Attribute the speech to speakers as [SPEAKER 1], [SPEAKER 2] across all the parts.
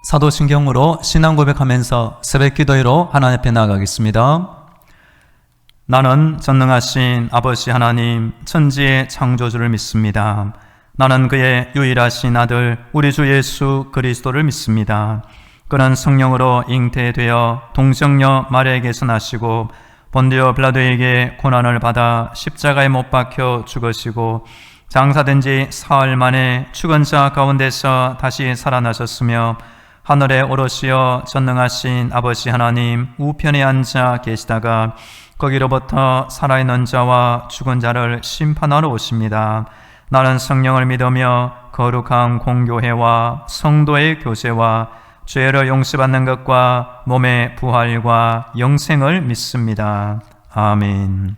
[SPEAKER 1] 사도신경으로 신앙 고백하면서 새벽 기도회로 하나님 앞에 나아가겠습니다. 나는 전능하신 아버지 하나님, 천지의 창조주를 믿습니다. 나는 그의 유일하신 아들 우리 주 예수 그리스도를 믿습니다. 그는 성령으로 잉태되어 동정녀 마리아에게서 나시고 본디오 빌라도에게 고난을 받아 십자가에 못 박혀 죽으시고 장사된 지 사흘 만에 죽은 자 가운데서 다시 살아나셨으며 하늘에 오르시어 전능하신 아버지 하나님 우편에 앉아 계시다가 거기로부터 살아있는 자와 죽은 자를 심판하러 오십니다. 나는 성령을 믿으며 거룩한 공교회와 성도의 교제와 죄를 용서받는 것과 몸의 부활과 영생을 믿습니다. 아멘.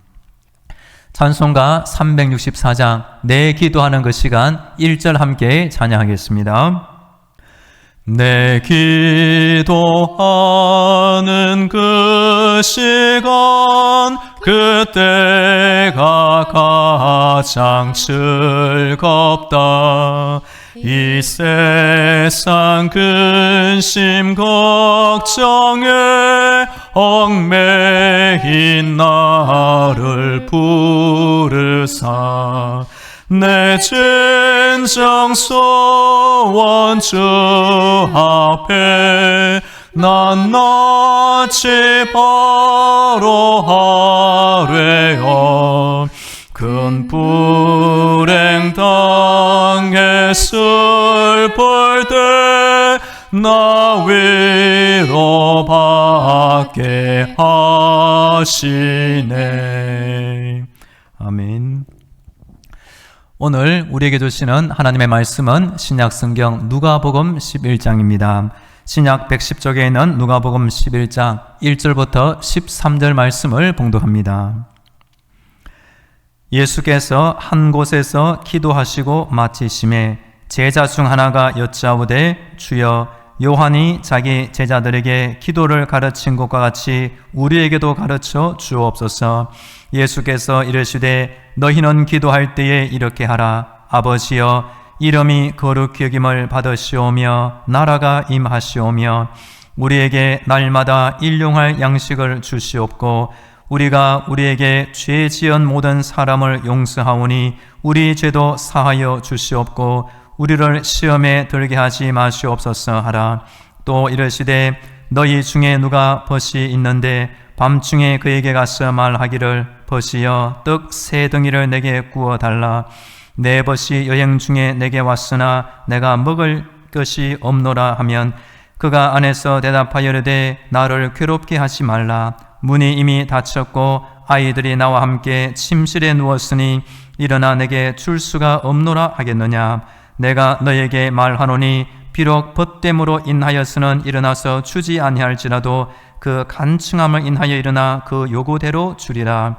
[SPEAKER 1] 찬송가 364장 내 기도하는 그 시간 1절 함께 찬양하겠습니다. 내 기도하는 그 시간 그때가 가장 즐겁다. 이 세상 근심 걱정에 얽매인 나를 부르사 내 진정 소원 주 앞에 난 낯이 바로 하래요. 큰 불행 당해 슬플 때 나 위로받게 하시네. 아멘. 오늘 우리에게 주시는 하나님의 말씀은 신약성경 누가복음 11장입니다. 신약 110쪽에 있는 누가복음 11장 1절부터 13절 말씀을 봉독합니다. 예수께서 한 곳에서 기도하시고 마치심에 제자 중 하나가 여짜오되 주여 요한이 자기 제자들에게 기도를 가르친 것과 같이 우리에게도 가르쳐 주옵소서. 예수께서 이르시되 너희는 기도할 때에 이렇게 하라. 아버지여 이름이 거룩히 여김을 받으시오며 나라가 임하시오며 우리에게 날마다 일용할 양식을 주시옵고 우리가 우리에게 죄 지은 모든 사람을 용서하오니 우리 죄도 사하여 주시옵고 우리를 시험에 들게 하지 마시옵소서 하라. 또 이르시되 너희 중에 누가 벗이 있는데 밤중에 그에게 가서 말하기를 벗이여 떡 3덩이를 내게 구워 달라. 내 벗이 여행 중에 내게 왔으나 내가 먹을 것이 없노라 하면 그가 안에서 대답하여 이르되 나를 괴롭게 하지 말라. 문이 이미 닫혔고 아이들이 나와 함께 침실에 누웠으니 일어나 내게 줄 수가 없노라 하겠느냐. 내가 너에게 말하노니 비록 벗됨으로 인하여서는 일어나서 주지 아니할지라도 그 간청함을 인하여 일어나 그 요구대로 주리라.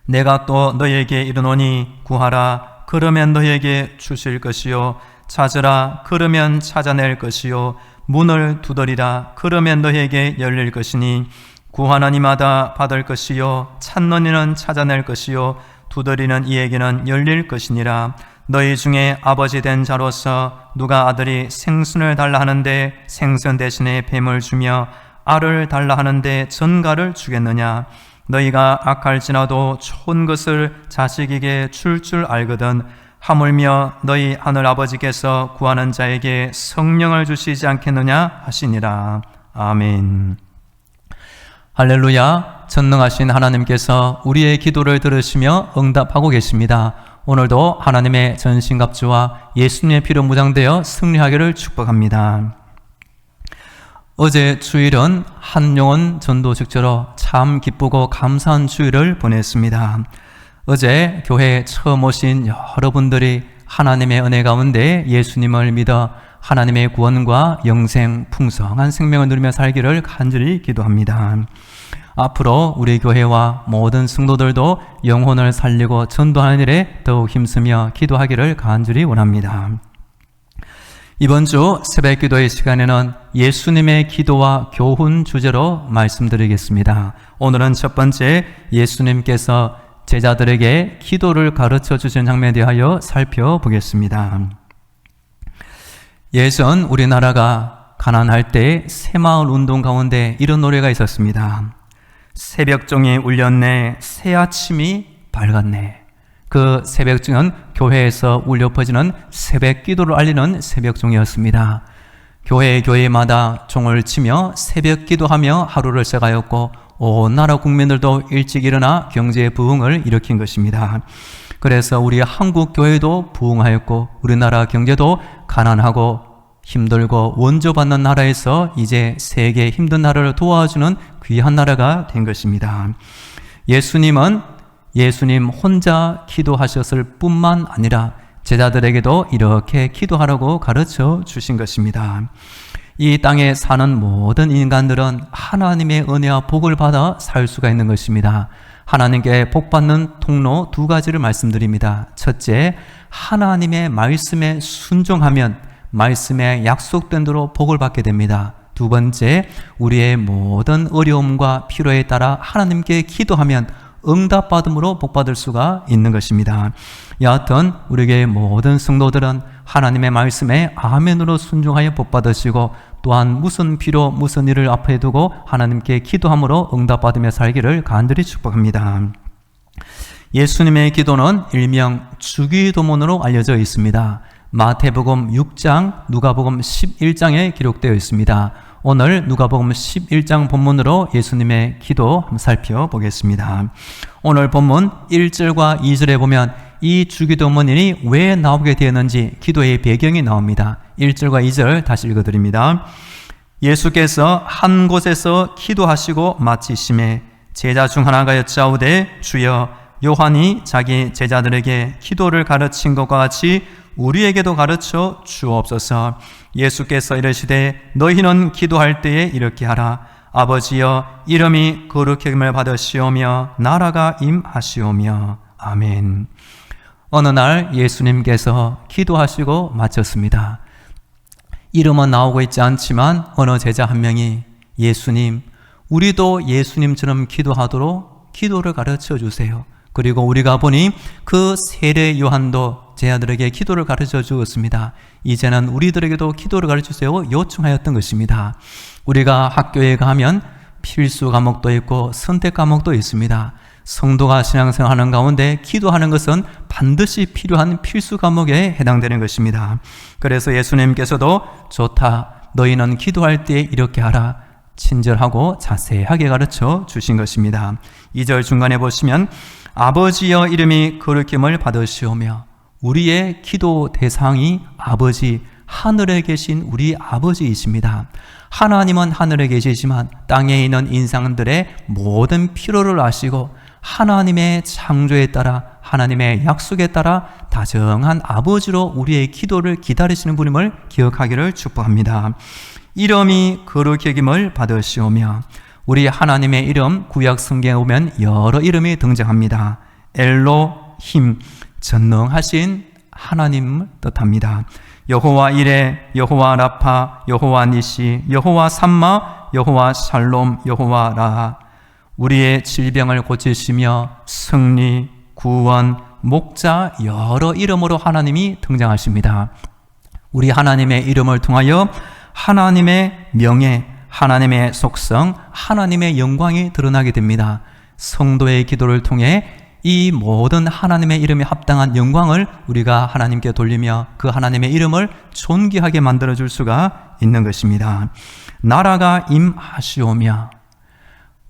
[SPEAKER 1] 내가 또 너에게 이르노니 구하라 그러면 너에게 주실 것이요 찾으라 그러면 찾아낼 것이요 문을 두드리라 그러면 너에게 열릴 것이니 구하는 이마다 받을 것이요 찾는 이는 찾아낼 것이요 두드리는 이에게는 열릴 것이니라. 너희 중에 아버지 된 자로서 누가 아들이 생선을 달라 하는데 생선 대신에 뱀을 주며 알을 달라 하는데 전갈을 주겠느냐. 너희가 악할지라도 좋은 것을 자식에게 줄 알거든 하물며 너희 하늘 아버지께서 구하는 자에게 성령을 주시지 않겠느냐 하시니라. 아멘. 할렐루야. 전능하신 하나님께서 우리의 기도를 들으시며 응답하고 계십니다. 오늘도 하나님의 전신갑주와 예수님의 피로 무장되어 승리하기를 축복합니다. 어제 주일은 한용원 전도 직제로 참 기쁘고 감사한 주일을 보냈습니다. 어제 교회에 처음 오신 여러분들이 하나님의 은혜 가운데 예수님을 믿어 하나님의 구원과 영생, 풍성한 생명을 누리며 살기를 간절히 기도합니다. 앞으로 우리 교회와 모든 성도들도 영혼을 살리고 전도하는 일에 더욱 힘쓰며 기도하기를 간절히 원합니다. 이번 주 새벽 기도의 시간에는 예수님의 기도와 교훈 주제로 말씀드리겠습니다. 오늘은 첫 번째 예수님께서 제자들에게 기도를 가르쳐 주신 장면에 대하여 살펴보겠습니다. 예전 우리나라가 가난할 때 새마을 운동 가운데 이런 노래가 있었습니다. 새벽종이 울렸네, 새 아침이 밝았네. 그 새벽종은 교회에서 울려 퍼지는 새벽 기도를 알리는 새벽종이었습니다. 교회마다 종을 치며 새벽 기도하며 하루를 시작하였고 온 나라 국민들도 일찍 일어나 경제 부흥을 일으킨 것입니다. 그래서 우리 한국 교회도 부흥하였고 우리나라 경제도 가난하고 힘들고 원조받는 나라에서 이제 세계 힘든 나라를 도와주는 귀한 나라가 된 것입니다. 예수님 혼자 기도하셨을 뿐만 아니라 제자들에게도 이렇게 기도하라고 가르쳐 주신 것입니다. 이 땅에 사는 모든 인간들은 하나님의 은혜와 복을 받아 살 수가 있는 것입니다. 하나님께 복받는 통로 두 가지를 말씀드립니다. 첫째, 하나님의 말씀에 순종하면 말씀에 약속된 대로 복을 받게 됩니다. 두 번째, 우리의 모든 어려움과 필요에 따라 하나님께 기도하면 응답받음으로 복받을 수가 있는 것입니다. 여하튼 우리에게 모든 성도들은 하나님의 말씀에 아멘으로 순종하여 복받으시고 또한 무슨 필요 무슨 일을 앞에 두고 하나님께 기도함으로 응답받으며 살기를 간절히 축복합니다. 예수님의 기도는 일명 주기도문으로 알려져 있습니다. 마태복음 6장, 누가복음 11장에 기록되어 있습니다. 오늘 누가복음 11장 본문으로 예수님의 기도 한번 살펴보겠습니다. 오늘 본문 1절과 2절에 보면 이 주기도문이 왜 나오게 되었는지 기도의 배경이 나옵니다. 1절과 2절 다시 읽어드립니다. 예수께서 한 곳에서 기도하시고 마치심에 제자 중 하나가 여짜오되 주여 요한이 자기 제자들에게 기도를 가르친 것과 같이 우리에게도 가르쳐 주옵소서. 예수께서 이르시되 너희는 기도할 때에 이렇게 하라. 아버지여 이름이 거룩히 여김을 받으시오며 나라가 임하시오며. 아멘. 어느 날 예수님께서 기도하시고 마쳤습니다. 이름은 나오고 있지 않지만 어느 제자 한 명이 예수님, 우리도 예수님처럼 기도하도록 기도를 가르쳐 주세요. 그리고 우리가 보니 그 세례 요한도 제자들에게 기도를 가르쳐 주었습니다. 이제는 우리들에게도 기도를 가르쳐 주세요 요청하였던 것입니다. 우리가 학교에 가면 필수 과목도 있고 선택 과목도 있습니다. 성도가 신앙생활하는 가운데 기도하는 것은 반드시 필요한 필수 과목에 해당되는 것입니다. 그래서 예수님께서도 좋다, 너희는 기도할 때 이렇게 하라, 친절하고 자세하게 가르쳐 주신 것입니다. 2절 중간에 보시면 아버지여 이름이 거룩힘을 받으시오며, 우리의 기도 대상이 아버지, 하늘에 계신 우리 아버지이십니다. 하나님은 하늘에 계시지만 땅에 있는 인상들의 모든 필요를 아시고 하나님의 창조에 따라 하나님의 약속에 따라 다정한 아버지로 우리의 기도를 기다리시는 분임을 기억하기를 축복합니다. 이름이 거룩히 여김을 받으시오며, 우리 하나님의 이름 구약 성경에 보면 여러 이름이 등장합니다. 엘로힘, 전능하신 하나님을 뜻합니다. 여호와 이레, 여호와 라파, 여호와 니시, 여호와 삼마, 여호와 샬롬, 여호와 라하. 우리의 질병을 고치시며 승리, 구원, 목자, 여러 이름으로 하나님이 등장하십니다. 우리 하나님의 이름을 통하여 하나님의 명예, 하나님의 속성, 하나님의 영광이 드러나게 됩니다. 성도의 기도를 통해 이 모든 하나님의 이름에 합당한 영광을 우리가 하나님께 돌리며 그 하나님의 이름을 존귀하게 만들어줄 수가 있는 것입니다. 나라가 임하시오며,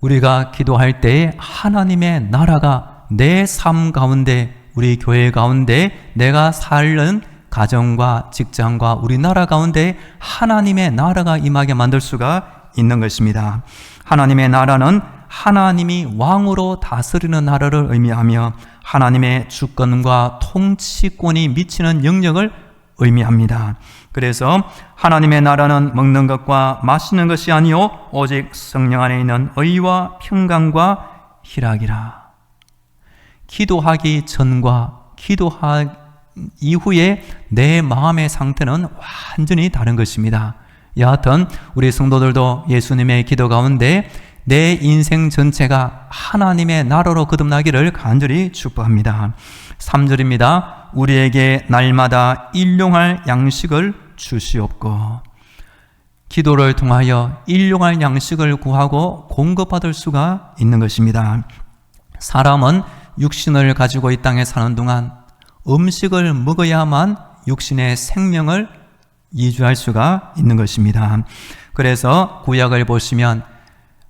[SPEAKER 1] 우리가 기도할 때 하나님의 나라가 내 삶 가운데, 우리 교회 가운데, 내가 살는 가정과 직장과 우리나라 가운데 하나님의 나라가 임하게 만들 수가 있는 것입니다. 하나님의 나라는 하나님이 왕으로 다스리는 나라를 의미하며 하나님의 주권과 통치권이 미치는 영역을 의미합니다. 그래서 하나님의 나라는 먹는 것과 마시는 것이 아니요 오직 성령 안에 있는 의와 평강과 희락이라. 기도하기 전과 기도하기 이후에 내 마음의 상태는 완전히 다른 것입니다. 여하튼 우리 성도들도 예수님의 기도 가운데 내 인생 전체가 하나님의 나라로 거듭나기를 간절히 축복합니다. 3절입니다. 우리에게 날마다 일용할 양식을 주시옵고. 기도를 통하여 일용할 양식을 구하고 공급받을 수가 있는 것입니다. 사람은 육신을 가지고 이 땅에 사는 동안 음식을 먹어야만 육신의 생명을 유지할 수가 있는 것입니다. 그래서 구약을 보시면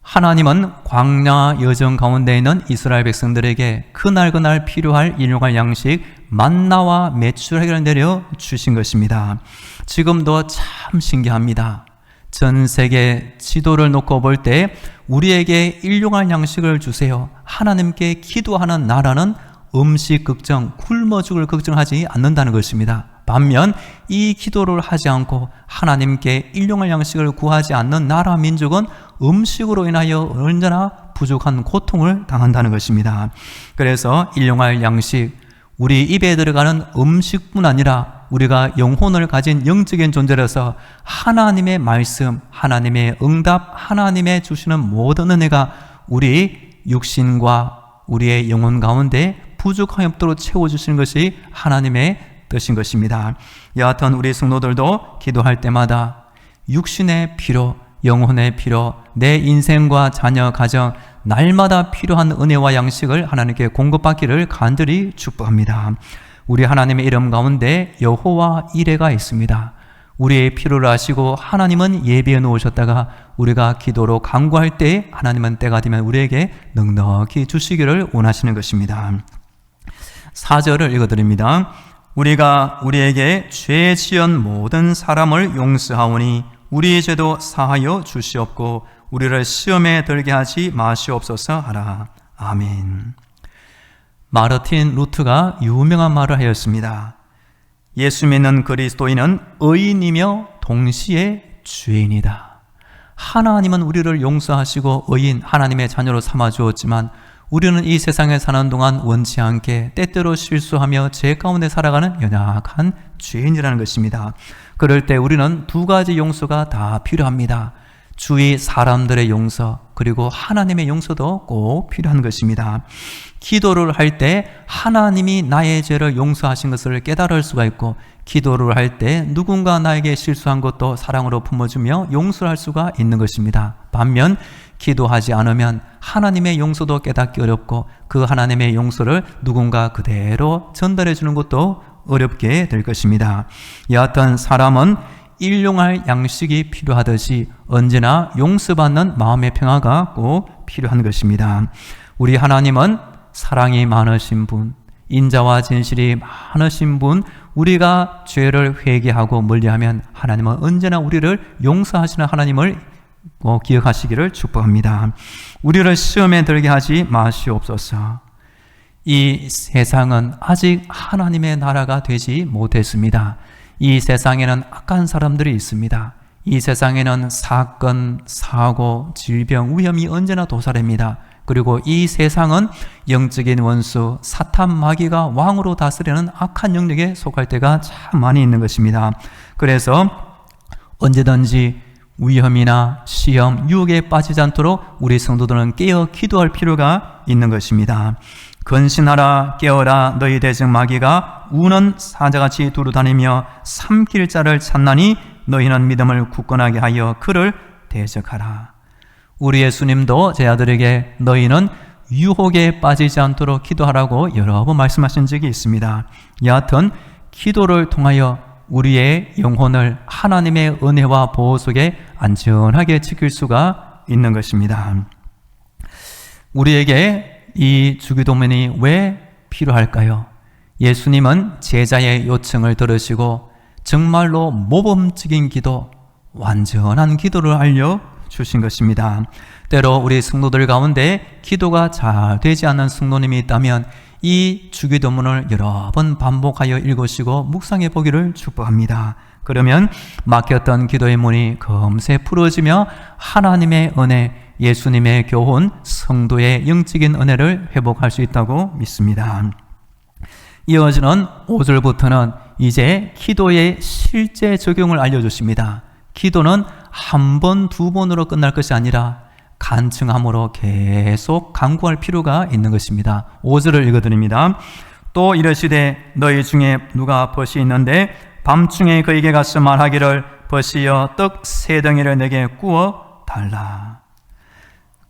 [SPEAKER 1] 하나님은 광야 여정 가운데 있는 이스라엘 백성들에게 그날 필요할 일용할 양식 만나와 메추라기를 내려 주신 것입니다. 지금도 참 신기합니다. 전 세계 지도를 놓고 볼 때 우리에게 일용할 양식을 주세요. 하나님께 기도하는 나라는 음식 걱정, 굶어 죽을 걱정하지 않는다는 것입니다. 반면 이 기도를 하지 않고 하나님께 일용할 양식을 구하지 않는 나라 민족은 음식으로 인하여 언제나 부족한 고통을 당한다는 것입니다. 그래서 일용할 양식, 우리 입에 들어가는 음식뿐 아니라 우리가 영혼을 가진 영적인 존재라서 하나님의 말씀, 하나님의 응답, 하나님의 주시는 모든 은혜가 우리 육신과 우리의 영혼 가운데 부족함이 없도록 채워주시는 것이 하나님의 뜻인 것입니다. 여하튼 우리 성도들도 기도할 때마다 육신의 필요, 영혼의 필요, 내 인생과 자녀, 가정, 날마다 필요한 은혜와 양식을 하나님께 공급받기를 간절히 축복합니다. 우리 하나님의 이름 가운데 여호와 이레가 있습니다. 우리의 필요를 아시고 하나님은 예비해 놓으셨다가 우리가 기도로 간구할 때 하나님은 때가 되면 우리에게 넉넉히 주시기를 원하시는 것입니다. 4절을 읽어드립니다. 우리가 우리에게 죄 지은 모든 사람을 용서하오니 우리의 죄도 사하여 주시옵고 우리를 시험에 들게 하지 마시옵소서 하라. 아멘. 마르틴 루트가 유명한 말을 하였습니다. 예수 믿는 그리스도인은 의인이며 동시에 죄인이다. 하나님은 우리를 용서하시고 의인, 하나님의 자녀로 삼아 주었지만 우리는 이 세상에 사는 동안 원치 않게 때때로 실수하며 죄 가운데 살아가는 연약한 죄인이라는 것입니다. 그럴 때 우리는 두 가지 용서가 다 필요합니다. 주위 사람들의 용서, 그리고 하나님의 용서도 꼭 필요한 것입니다. 기도를 할 때 하나님이 나의 죄를 용서하신 것을 깨달을 수가 있고, 기도를 할 때 누군가 나에게 실수한 것도 사랑으로 품어주며 용서할 수가 있는 것입니다. 반면 기도하지 않으면 하나님의 용서도 깨닫기 어렵고 그 하나님의 용서를 누군가 그대로 전달해 주는 것도 어렵게 될 것입니다. 여하튼 사람은 일용할 양식이 필요하듯이 언제나 용서받는 마음의 평화가 꼭 필요한 것입니다. 우리 하나님은 사랑이 많으신 분, 인자와 진실이 많으신 분, 우리가 죄를 회개하고 멀리하면 하나님은 언제나 우리를 용서하시는 하나님을 기억하시기를 축복합니다. 우리를 시험에 들게 하지 마시옵소서. 이 세상은 아직 하나님의 나라가 되지 못했습니다. 이 세상에는 악한 사람들이 있습니다. 이 세상에는 사건, 사고, 질병, 위험이 언제나 도사립니다. 그리고 이 세상은 영적인 원수, 사탄 마귀가 왕으로 다스리는 악한 영역에 속할 때가 참 많이 있는 것입니다. 그래서 언제든지 위험이나 시험, 유혹에 빠지지 않도록 우리 성도들은 깨어 기도할 필요가 있는 것입니다. 근신하라, 깨어라, 너희 대적 마귀가 우는 사자같이 두루다니며 삼킬 자를 찾나니 너희는 믿음을 굳건하게 하여 그를 대적하라. 우리 예수님도 제 아들에게 너희는 유혹에 빠지지 않도록 기도하라고 여러 번 말씀하신 적이 있습니다. 여하튼 기도를 통하여 우리의 영혼을 하나님의 은혜와 보호 속에 안전하게 지킬 수가 있는 것입니다. 우리에게 이 주기도문이 왜 필요할까요? 예수님은 제자의 요청을 들으시고 정말로 모범적인 기도, 완전한 기도를 알려주신 것입니다. 때로 우리 성도들 가운데 기도가 잘 되지 않는 성도님이 있다면 이 주기도문을 여러 번 반복하여 읽으시고 묵상해 보기를 축복합니다. 그러면 막혔던 기도의 문이 금세 풀어지며 하나님의 은혜, 예수님의 교훈, 성도의 영적인 은혜를 회복할 수 있다고 믿습니다. 이어지는 5절부터는 이제 기도의 실제 적용을 알려주십니다. 기도는 한 번, 두 번으로 끝날 것이 아니라 간증함으로 계속 간구할 필요가 있는 것입니다. 5절을 읽어드립니다. 또 이르시되 너희 중에 누가 벗이 있는데 밤중에 그에게 가서 말하기를 버시어 떡 3덩이를 내게 구워 달라.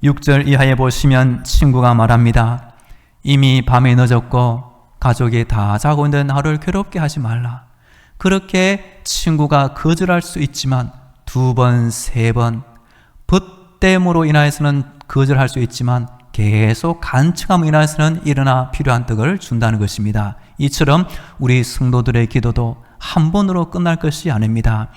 [SPEAKER 1] 6절 이하에 보시면 친구가 말합니다. 이미 밤이 늦었고 가족이 다 자고 있는 나를 괴롭게 하지 말라. 그렇게 친구가 거절할 수 있지만 2번, 3번 붓댐으로 인하여서는 거절할 수 있지만 계속 간청함으로 인하여서는 일어나 필요한 떡을 준다는 것입니다. 이처럼 우리 성도들의 기도도 한 번으로 끝날 것이 아닙니다.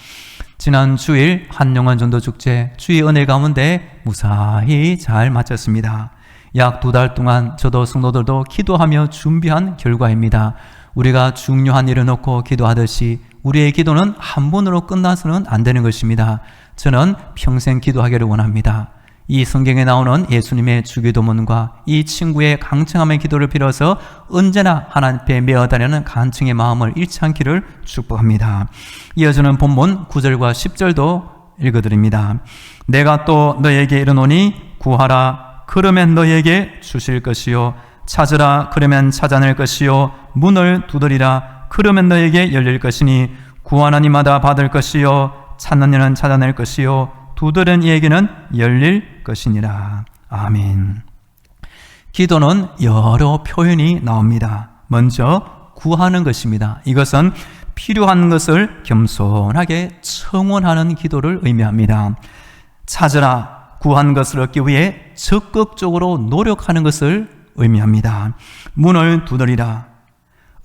[SPEAKER 1] 지난 주일 한영원 전도축제 주의 은혜 가운데 무사히 잘 마쳤습니다. 약 2달 동안 저도 성도들도 기도하며 준비한 결과입니다. 우리가 중요한 일을 놓고 기도하듯이 우리의 기도는 한 번으로 끝나서는 안 되는 것입니다. 저는 평생 기도하기를 원합니다. 이 성경에 나오는 예수님의 주기도문과 이 친구의 강청함의 기도를 빌어서 언제나 하나님 앞에 메어다니는 간청의 마음을 잃지 않기를 축복합니다. 이어지는 본문 9절과 10절도 읽어드립니다. 내가 또 너에게 이르노니 구하라 그러면 너에게 주실 것이요 찾으라 그러면 찾아낼 것이요 문을 두드리라 그러면 너에게 열릴 것이니 구하는 이마다 받을 것이요 찾는 이는 찾아낼 것이요 두드린 이에게는 열릴 것이니라. 아멘. 기도는 여러 표현이 나옵니다. 먼저 구하는 것입니다. 이것은 필요한 것을 겸손하게 청원하는 기도를 의미합니다. 찾으라, 구한 것을 얻기 위해 적극적으로 노력하는 것을 의미합니다. 문을 두드리라,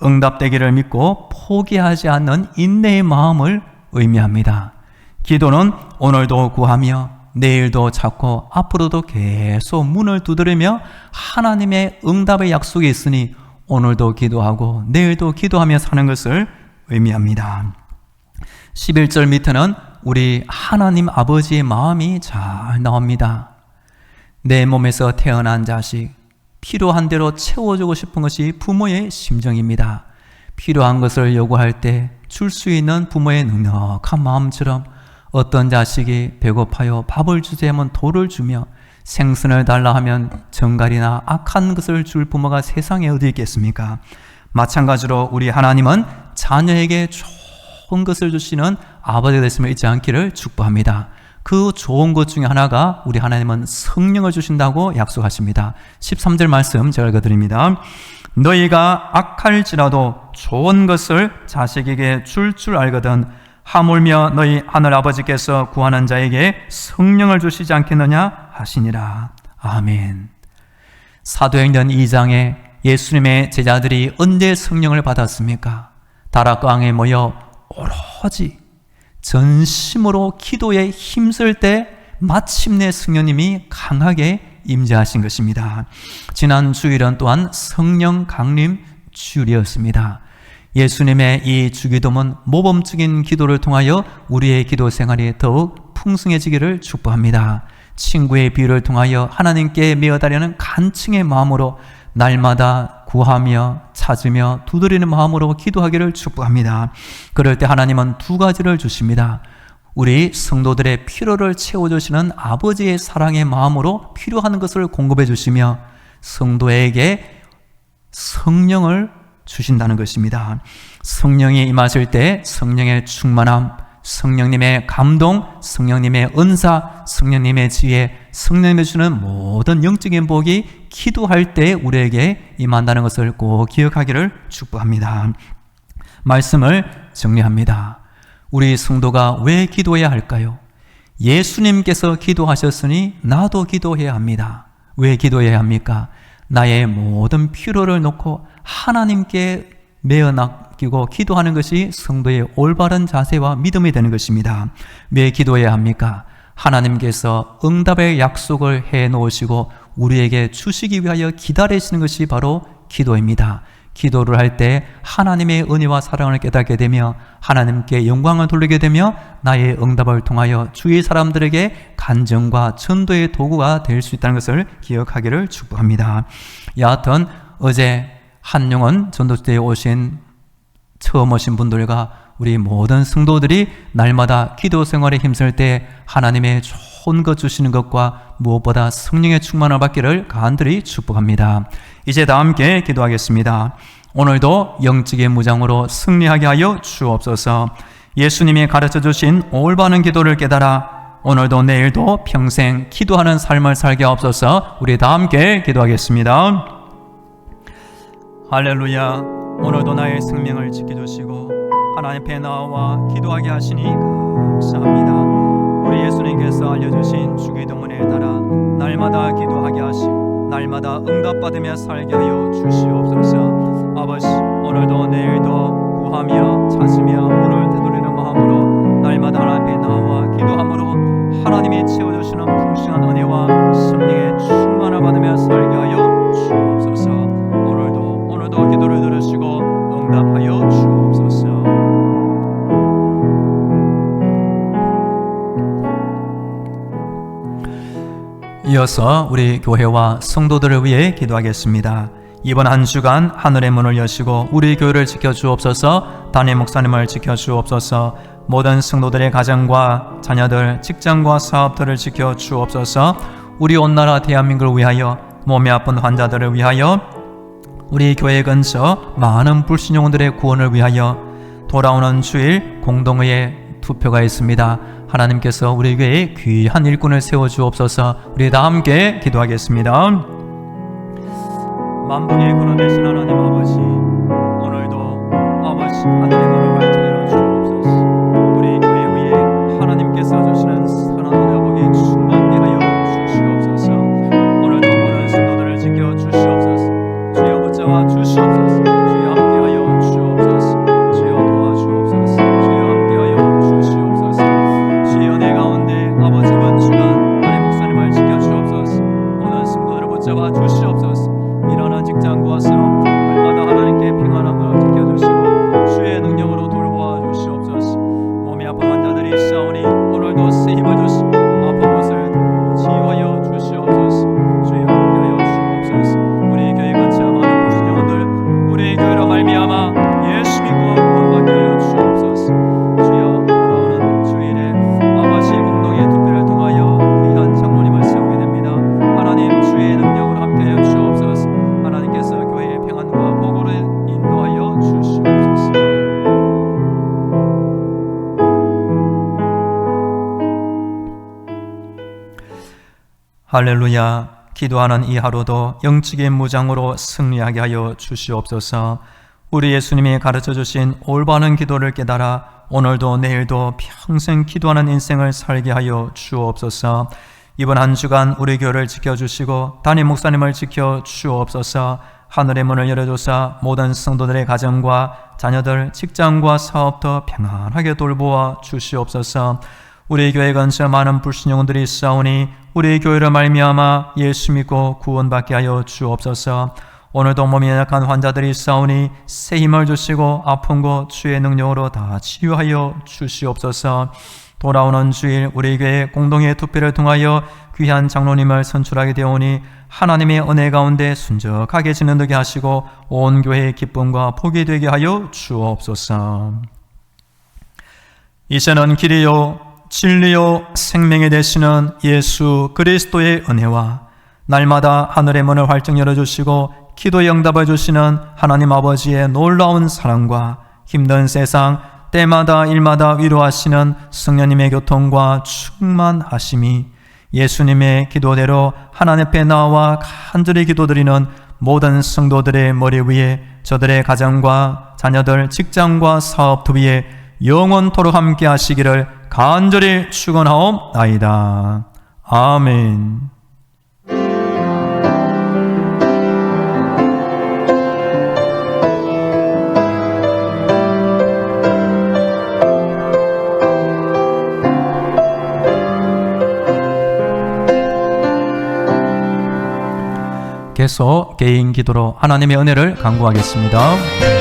[SPEAKER 1] 응답되기를 믿고 포기하지 않는 인내의 마음을 의미합니다. 기도는 오늘도 구하며 내일도 찾고 앞으로도 계속 문을 두드리며 하나님의 응답의 약속이 있으니 오늘도 기도하고 내일도 기도하며 사는 것을 의미합니다. 11절 밑에는 우리 하나님 아버지의 마음이 잘 나옵니다. 내 몸에서 태어난 자식 필요한 대로 채워주고 싶은 것이 부모의 심정입니다. 필요한 것을 요구할 때 줄 수 있는 부모의 넉넉한 마음처럼 어떤 자식이 배고파요 밥을 주지 하면 돌을 주며 생선을 달라 하면 정갈이나 악한 것을 줄 부모가 세상에 어디 있겠습니까? 마찬가지로 우리 하나님은 자녀에게 좋은 것을 주시는 아버지가 됐음을 잊지 않기를 축복합니다. 그 좋은 것 중에 하나가 우리 하나님은 성령을 주신다고 약속하십니다. 13절 말씀 제가 읽어드립니다. 너희가 악할지라도 좋은 것을 자식에게 줄 알거든 하물며 너희 하늘아버지께서 구하는 자에게 성령을 주시지 않겠느냐 하시니라. 아멘. 사도행전 2장에 예수님의 제자들이 언제 성령을 받았습니까? 다락강에 모여 오로지 전심으로 기도에 힘쓸 때 마침내 성령님이 강하게 임재하신 것입니다. 지난 주일은 또한 성령 강림 주일이었습니다. 예수님의 이 주기도문 모범적인 기도를 통하여 우리의 기도 생활이 더욱 풍성해지기를 축복합니다. 친구의 비유를 통하여 하나님께 메어다려는 간증의 마음으로 날마다 구하며 찾으며 두드리는 마음으로 기도하기를 축복합니다. 그럴 때 하나님은 2가지를 주십니다. 우리 성도들의 필요를 채워주시는 아버지의 사랑의 마음으로 필요한 것을 공급해 주시며 성도에게 성령을 주신다는 것입니다. 성령이 임하실 때 성령의 충만함, 성령님의 감동, 성령님의 은사, 성령님의 지혜, 성령님이 주는 모든 영적인 복이 기도할 때 우리에게 임한다는 것을 꼭 기억하기를 축복합니다. 말씀을 정리합니다. 우리 성도가 왜 기도해야 할까요? 예수님께서 기도하셨으니 나도 기도해야 합니다. 왜 기도해야 합니까? 나의 모든 필요를 놓고 하나님께 매어 맡기고 기도하는 것이 성도의 올바른 자세와 믿음이 되는 것입니다. 왜 기도해야 합니까? 하나님께서 응답의 약속을 해 놓으시고 우리에게 주시기 위하여 기다리시는 것이 바로 기도입니다. 기도를 할 때 하나님의 은혜와 사랑을 깨닫게 되며 하나님께 영광을 돌리게 되며 나의 응답을 통하여 주위 사람들에게 간증과 전도의 도구가 될 수 있다는 것을 기억하기를 축복합니다. 여하튼 어제 한영원 전도지대에 처음 오신 분들과 우리 모든 성도들이 날마다 기도 생활에 힘쓸 때 하나님의 좋은 것 주시는 것과 무엇보다 성령의 충만을 받기를 간절히 축복합니다. 이제 다 함께 기도하겠습니다. 오늘도 영적인 무장으로 승리하게 하여 주옵소서. 예수님이 가르쳐주신 올바른 기도를 깨달아 오늘도 내일도 평생 기도하는 삶을 살게 하옵소서. 우리 다 함께 기도하겠습니다. 할렐루야. 오늘도 나의 생명을 지켜주시고 하나님 앞에 나와 기도하게 하시니 감사합니다. 우리 예수님께서 알려주신 주기도문에 따라 날마다 기도하게 하시고 날마다 응답받으며 살게 하여 주시옵소서. 아버지, 오늘도 내일도 구하며 찾으며 문을 두드리는 마음으로 날마다 하나님 앞에 나와 기도함으로 하나님이 채워주시는 풍성한 은혜와 성령의 충만을 받으며 살게 하여 주옵소서. 오늘도 기도를 들으시고 응답하여 주옵소서. 이어서 우리 교회와 성도들을 위해 기도하겠습니다. 이번 한 주간 하늘의 문을 여시고 우리 교회를 지켜주옵소서. 담임 목사님을 지켜주옵소서. 모든 성도들의 가정과 자녀들, 직장과 사업들을 지켜주옵소서. 우리 온 나라 대한민국을 위하여, 몸이 아픈 환자들을 위하여, 우리 교회 근처 많은 불신 영혼들의 구원을 위하여 돌아오는 주일 공동의회 투표가 있습니다. 하나님께서 우리 교회에 귀한 일꾼을 세워주옵소서. 우리 다 함께 기도하겠습니다. 만분의 근원 되신 하나님 아버지, 오늘도 아버지 하늘의 문을 활짝 열어주옵소서. 우리 교회 위에 하나님께서 주시는 선한 은혜와 복이 충만케 하여 주시옵소서. 오늘도 모든 성도들을 지켜주시옵소서. 주여 붙잡아 주시옵소서. 주여 함께하여 주옵소서. 주여 도와주옵소서. 주여 함께하여 주시옵소서. 주여 내 가운데 아버지 이번 주간 나의 목사님을 지켜주옵소서. 모든 성도들을 붙잡아 주시옵소서. 일하는 직장과 사업 날마다 하나님께 평안함을 지켜주시고 주의 능력으로 돌보아 주시옵소서. 몸이 아픈 환자들이 있사오니 오늘도 새 힘을 주시고 아픈 것을 치유하여 주시옵소서. 주여 함께하여 주옵소서. 우리 교회 같이 많은 불신 영혼들 우리 교회로 말미암아 예수 믿고 구원받게 하여 주옵소서. 주여 돌아오는 주일에 아버지 공동의 투표를 통하여 귀한 장로님을 세우게 됩니다. 하나님 주의 능력으로 함께하여 주옵소서. 하나님께서 교회의 평안과 복으로 인도하여 주시옵소서. 할렐루야. 기도하는 이 하루도 영적인 무장으로 승리하게 하여 주시옵소서. 우리 예수님이 가르쳐주신 올바른 기도를 깨달아 오늘도 내일도 평생 기도하는 인생을 살게 하여 주옵소서. 이번 한 주간 우리 교회를 지켜주시고 담임 목사님을 지켜주옵소서. 하늘의 문을 열어줘서 모든 성도들의 가정과 자녀들, 직장과 사업도 평안하게 돌보아 주시옵소서. 우리 교회 근처 많은 불신 영혼들이 있사오니 우리 교회를 말미암아 예수 믿고 구원받게 하여 주옵소서. 오늘도 몸이 연약한 환자들이 있사오니 새 힘을 주시고 아픈 곳 주의 능력으로 다 치유하여 주시옵소서. 돌아오는 주일 우리 교회 공동의 투표를 통하여 귀한 장로님을 선출하게 되오니 하나님의 은혜 가운데 순적하게 지내게 하시고 온 교회의 기쁨과 복이 되게 하여 주옵소서. 이제는 길이요 진리요 생명이 되시는 예수 그리스도의 은혜와 날마다 하늘의 문을 활짝 열어주시고 기도에 응답해 주시는 하나님 아버지의 놀라운 사랑과 힘든 세상 때마다 일마다 위로하시는 성령님의 교통과 충만하심이 예수님의 기도대로 하나님 앞에 나와 간절히 기도드리는 모든 성도들의 머리 위에 저들의 가정과 자녀들, 직장과 사업도 위에 영원토록 함께 하시기를 간절히 축원하옵나이다. 아멘. 계속 개인 기도로 하나님의 은혜를 간구하겠습니다.